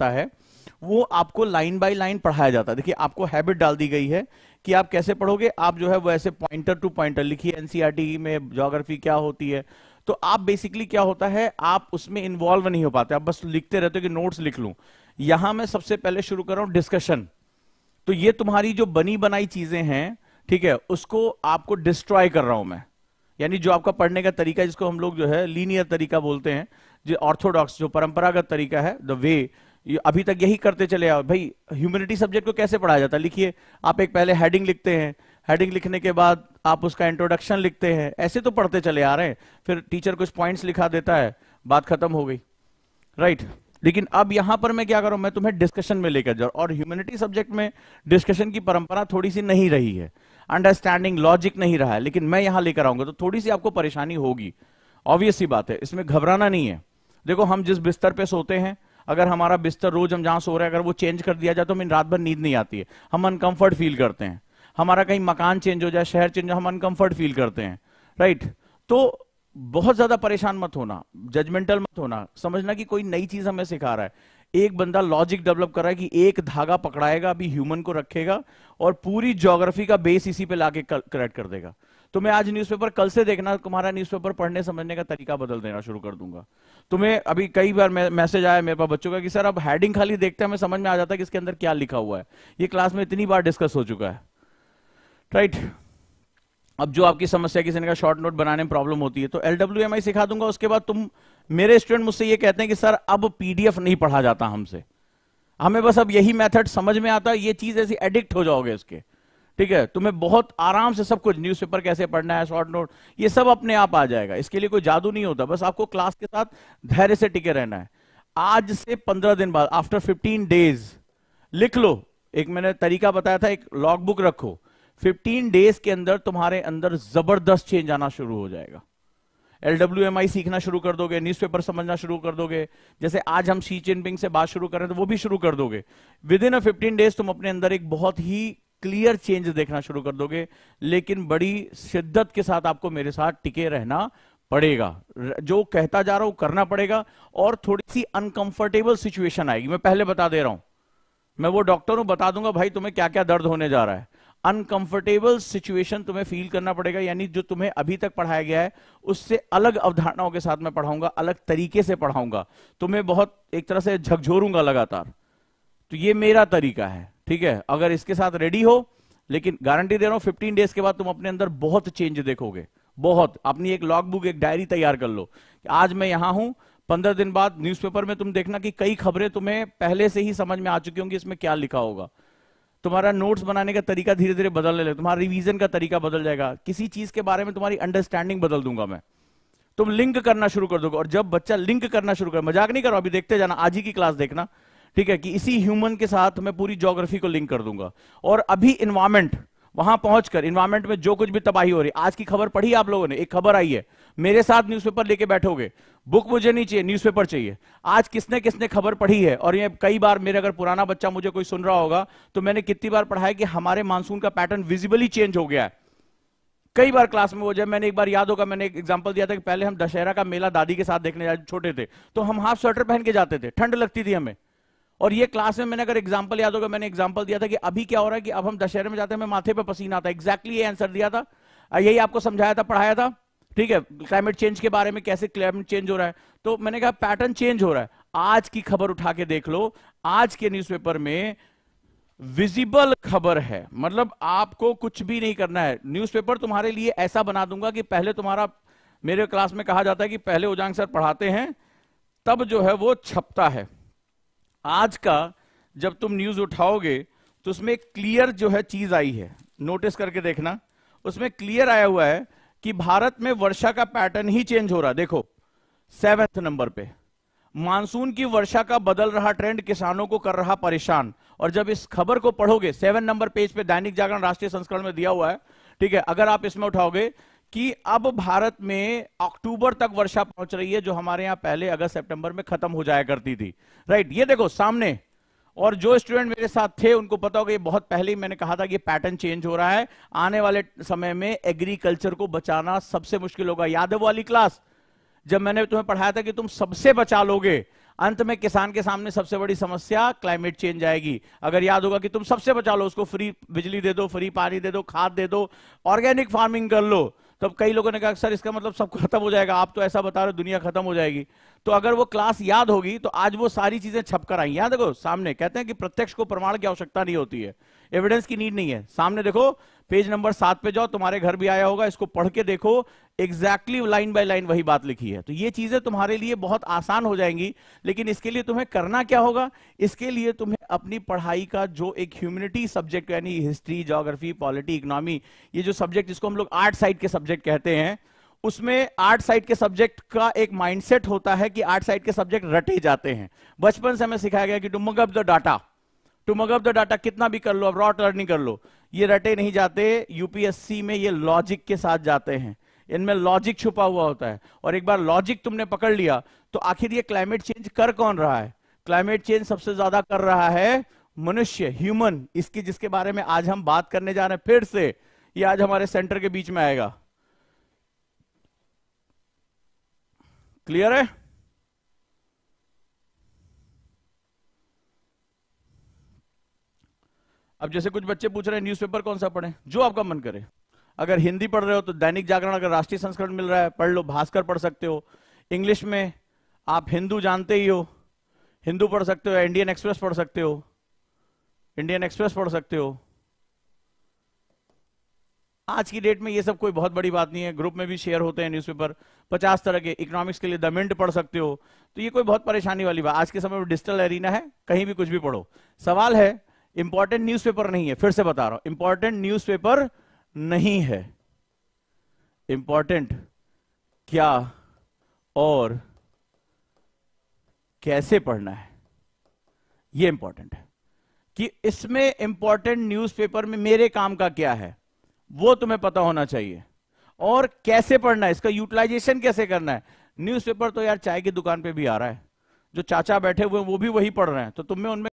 है वो आपको लाइन बाय लाइन पढ़ाया जाता है। देखिए आपको हैबिट डाल दी गई है कि आप कैसे पढ़ोगे, आप जो है वो ऐसे पॉइंटर टू पॉइंटर लिखिए, एनसीईआरटी में ज्योग्राफी क्या होती है, तो आप बेसिकली क्या होता है आप उसमें इन्वॉल्व नहीं हो पाते, आप बस लिखते रहते हो कि नोट्स लिख लूं। यहां मैं सबसे पहले शुरू कर रहा हूं डिस्कशन। तो ये तुम्हारी जो बनी बनाई चीजें हैं, ठीक है, उसको आपको डिस्ट्रॉय कर रहा हूं मैं। यानी जो आपका पढ़ने का तरीका जिसको हम लोग जो है लीनियर तरीका बोलते हैं, जो ऑर्थोडॉक्स जो परंपरागत तरीका है, द वे, अभी तक यही करते चले आओ। भाई ह्यूमैनिटी सब्जेक्ट को कैसे पढ़ाया जाता है, लिखिए, आप एक पहले हेडिंग लिखते हैं, हेडिंग लिखने के बाद आप उसका इंट्रोडक्शन लिखते हैं, ऐसे तो पढ़ते चले आ रहे हैं, फिर टीचर कुछ पॉइंट्स लिखा देता है, बात खत्म हो गई, राइट। लेकिन अब यहां पर मैं क्या करूं, मैं तुम्हें डिस्कशन में लेकर जाऊं, और ह्यूमैनिटी सब्जेक्ट में डिस्कशन की परंपरा थोड़ी सी नहीं रही है, अंडरस्टैंडिंग लॉजिक नहीं रहा है, लेकिन मैं यहां लेकर आऊंगा तो थोड़ी सी आपको परेशानी होगी, ऑब्वियस सी बात है, इसमें घबराना नहीं है। देखो हम जिस बिस्तर पे सोते हैं, अगर हमारा बिस्तर रोज हम जहां सो रहे हैं अगर वो चेंज कर दिया जाए तो हमें रात भर नींद नहीं आती है, हम अनकंफर्ट फील करते हैं। हमारा कहीं मकान चेंज हो जाए, शहर चेंज हो, हम अनकंफर्ट फील करते हैं, राइट। तो बहुत ज्यादा परेशान मत होना, जजमेंटल मत होना, समझना कि कोई नई चीज हमें सिखा रहा है। एक बंदा लॉजिक डेवलप कर रहा है कि एक धागा पकड़ाएगा, अभी ह्यूमन को रखेगा और पूरी ज्योग्राफी का बेस इसी पे लाके करेक्ट कर देगा। तुम्हें आज न्यूज़पेपर, कल से देखना तुम्हारा न्यूज़पेपर पढ़ने समझने का तरीका बदल देना शुरू कर दूंगा। तुम्हें अभी कई बार मैसेज आया मेरे पास बच्चों का कि सर अब हेडिंग खाली देखते हैं हमें समझ में आ जाता है कि इसके अंदर क्या लिखा हुआ है, ये क्लास में इतनी बार डिस्कस हो चुका है, राइट। अब जो आपकी समस्या किसी ने का शॉर्ट नोट बनाने में प्रॉब्लम होती है तो LWMI सिखा दूंगा। उसके बाद तुम, मेरे स्टूडेंट मुझसे ये कहते हैं कि सर अब PDF नहीं पढ़ा जाता हमसे, हमें बस अब यही मेथड समझ में आता है, ये चीज ऐसी एडिक्ट हो जाओगे इसके, ठीक है, तुम्हें बहुत आराम से सब कुछ, न्यूज़पेपर कैसे पढ़ना है, शॉर्ट नोट, ये सब अपने आप आ जाएगा। इसके लिए कोई जादू नहीं होता, बस आपको क्लास के साथ धैर्य से टिके रहना है। आज से 15 दिन बाद, आफ्टर 15 डेज, लिख लो, एक मैंने तरीका बताया था, एक लॉग बुक रखो, 15 डेज के अंदर तुम्हारे अंदर जबरदस्त चेंज आना शुरू हो जाएगा। LWMI सीखना शुरू कर दोगे, न्यूज़पेपर समझना शुरू कर दोगे, जैसे आज हम शी जिनपिंग से बात शुरू कर रहे हैं तो वो भी शुरू कर दोगे। विद इन 15 डेज तुम अपने अंदर एक बहुत ही क्लियर चेंज देखना शुरू कर दोगे, लेकिन बड़ी शिद्दत के साथ आपको मेरे साथ टिके रहना पड़ेगा, जो कहता जा रहा हूं करना पड़ेगा। और थोड़ी सी अनकंफर्टेबल सिचुएशन आएगी, मैं पहले बता दे रहा हूं, मैं वो डॉक्टर हूं, बता दूंगा भाई तुम्हें क्या क्या दर्द होने जा रहा है। अनकंफर्टेबल सिचुएशन तुम्हें फील करना पड़ेगा, यानी जो तुम्हें अभी तक पढ़ाया गया है उससे अलग अवधारणाओं के साथ मैं पढ़ाऊंगा, अलग तरीके से पढ़ाऊंगा, तुम्हें बहुत एक तरह से झकझोरूंगा लगातार। तो ये मेरा तरीका है, ठीक है, अगर इसके साथ रेडी हो, लेकिन गारंटी दे रहा हूं 15 डेज के बाद तुम अपने अंदर बहुत चेंज देखोगे, बहुत। अपनी एक लॉग बुक, एक डायरी तैयार कर लो कि आज मैं यहां हूं, 15 दिन बाद न्यूज़पेपर में तुम देखना कि कई खबरें तुम्हें पहले से ही समझ में आ चुकी होंगी, इसमें क्या लिखा होगा। तुम्हारा नोट्स बनाने का तरीका धीरे धीरे बदलने लगेगा, तुम्हारा रिवीजन का तरीका बदल जाएगा, किसी चीज के बारे में तुम्हारी अंडरस्टैंडिंग बदल दूंगा मैं, तुम लिंक करना शुरू कर दोगे। और जब बच्चा लिंक करना शुरू कर, मजाक नहीं करो, अभी देखते जाना, आज ही की क्लास देखना, ठीक है, कि इसी ह्यूमन के साथ मैं पूरी ज्योग्राफी को लिंक कर दूंगा। और अभी इन्वायरमेंट, वहां पहुंचकर इन्वायरमेंट में जो कुछ भी तबाही हो रही है, आज की खबर पढ़ी आप लोगों ने, एक खबर आई है, मेरे साथ न्यूज़पेपर लेके बैठोगे, बुक मुझे नहीं चाहिए, न्यूज़पेपर चाहिए। आज किसने किसने खबर पढ़ी है, और ये कई बार मेरे, अगर पुराना बच्चा मुझे कोई सुन रहा होगा तो मैंने कितनी बार पढ़ा है कि हमारे मानसून का पैटर्न विजिबली चेंज हो गया है। कई बार क्लास में वो, जब मैंने एक बार, याद होगा मैंने एक एग्जांपल दिया था कि पहले हम दशहरा का मेला दादी के साथ देखने जाते, छोटे थे तो हम हाफ स्वेटर पहन के जाते थे, ठंड लगती थी हमें। और ये क्लास में मैंने, अगर एग्जांपल याद होगा, मैंने एग्जांपल दिया था कि अभी क्या हो रहा है कि अब हम दशहरे में जाते हैं, हमें माथे पे पसीना आता है, एग्जैक्टली ये आंसर दिया था, यही आपको समझाया था, पढ़ाया था, ठीक है, क्लाइमेट चेंज के बारे में, कैसे क्लाइमेट चेंज हो रहा है। तो मैंने कहा पैटर्न चेंज हो रहा है। आज की खबर उठा के देख लो, आज के न्यूज़पेपर में विजिबल खबर है, मतलब आपको कुछ भी नहीं करना है। न्यूज़पेपर तुम्हारे लिए ऐसा बना दूंगा कि पहले तुम्हारा, मेरे क्लास में कहा जाता है कि पहले उजांग सर पढ़ाते हैं तब जो है वो छपता है। आज का जब तुम न्यूज उठाओगे तो उसमें क्लियर जो है चीज आई है, नोटिस करके देखना, उसमें क्लियर आया हुआ है कि भारत में वर्षा का पैटर्न ही चेंज हो रहा है। देखो 7वें नंबर पे, मानसून की वर्षा का बदल रहा ट्रेंड किसानों को कर रहा परेशान। और जब इस खबर को पढ़ोगे, 7 नंबर पेज पे दैनिक जागरण राष्ट्रीय संस्करण में दिया हुआ है, ठीक है, अगर आप इसमें उठाओगे कि अब भारत में अक्टूबर तक वर्षा पहुंच रही है, जो हमारे यहां पहले अगस्त सितंबर में खत्म हो जाया करती थी, राइट, ये देखो सामने। और जो स्टूडेंट मेरे साथ थे उनको पता होगा, ये बहुत पहले ही मैंने कहा था कि ये पैटर्न चेंज हो रहा है, आने वाले समय में एग्रीकल्चर को बचाना सबसे मुश्किल होगा। याद है वो वाली क्लास जब मैंने तुम्हें पढ़ाया था कि तुम सबसे बचा लोगे, अंत में किसान के सामने सबसे बड़ी समस्या क्लाइमेट चेंज आएगी। अगर याद होगा कि तुम सबसे बचा लो, उसको फ्री बिजली दे दो, फ्री पानी दे दो, खाद दे दो, ऑर्गेनिक फार्मिंग कर लो, तब कई लोगों ने कहा सर इसका मतलब सब खत्म हो जाएगा, आप तो ऐसा बता रहे हो दुनिया खत्म हो जाएगी। तो अगर वो क्लास याद होगी तो आज वो सारी चीजें छपकर आई। याद देखो सामने कहते हैं कि प्रत्यक्ष को प्रमाण की आवश्यकता नहीं होती है, एविडेंस की नीड नहीं है। सामने देखो पेज नंबर 7 पे जाओ, तुम्हारे घर भी आया होगा, इसको पढ़ के देखो, एग्जैक्टली लाइन बाय लाइन वही बात लिखी है। तो ये चीजें तुम्हारे लिए बहुत आसान हो जाएंगी। लेकिन इसके लिए तुम्हें करना क्या होगा? इसके लिए तुम्हें अपनी पढ़ाई का जो एक ह्यूमैनिटी सब्जेक्ट यानी हिस्ट्री, ज्योग्राफी, पॉलिटी, इकोनॉमी, ये जो सब्जेक्ट जिसको हम लोग आर्ट साइड के सब्जेक्ट कहते हैं, उसमें आर्ट साइड के सब्जेक्ट का एक माइंडसेट होता है कि आर्ट साइड के सब्जेक्ट रटे जाते हैं। बचपन से हमें सिखाया गया कि to mug up the data, to mug up the data, कितना भी कर लो, अब रॉट लर्निंग कर लो, ये रटे नहीं जाते। यूपीएससी में ये लॉजिक के साथ जाते हैं, इनमें लॉजिक छुपा हुआ होता है। और एक बार लॉजिक तुमने पकड़ लिया तो आखिर ये क्लाइमेट चेंज कर कौन रहा है? क्लाइमेट चेंज सबसे ज्यादा कर रहा है मनुष्य, ह्यूमन। इसकी जिसके बारे में आज हम बात करने जा रहे हैं, फिर से ये आज हमारे सेंटर के बीच में आएगा। क्लियर है? अब जैसे कुछ बच्चे पूछ रहे हैं न्यूज़पेपर कौन सा पढ़ें, जो आपका मन करे। अगर हिंदी पढ़ रहे हो तो दैनिक जागरण, अगर राष्ट्रीय संस्करण मिल रहा है पढ़ लो, भास्कर पढ़ सकते हो। इंग्लिश में आप हिंदू जानते ही हो, हिंदू पढ़ सकते हो, इंडियन एक्सप्रेस पढ़ सकते हो, इंडियन एक्सप्रेस पढ़ सकते हो। आज की डेट में ये सब कोई बहुत बड़ी बात नहीं है, ग्रुप में भी शेयर होते हैं न्यूज़पेपर 50 तरह के। इकोनॉमिक्स के लिए द मिंट पढ़ सकते हो। तो ये कोई बहुत परेशानी वाली बात, आज के समय में डिजिटल एरिना है, कहीं भी कुछ भी पढ़ो। सवाल है इंपॉर्टेंट न्यूज़पेपर नहीं है, फिर से बता रहा हूं, इंपॉर्टेंट न्यूज़पेपर नहीं है। इंपॉर्टेंट क्या और कैसे पढ़ना है, ये इंपॉर्टेंट है। कि इसमें इंपॉर्टेंट न्यूज़पेपर में मेरे काम का क्या है वो तुम्हें पता होना चाहिए, और कैसे पढ़ना है, इसका यूटिलाइजेशन कैसे करना है। न्यूज़पेपर तो यार चाय की दुकान पे भी आ रहा है, जो चाचा बैठे हुए हैं वो भी वही पढ़ रहे हैं, तो तुम्हें उनमें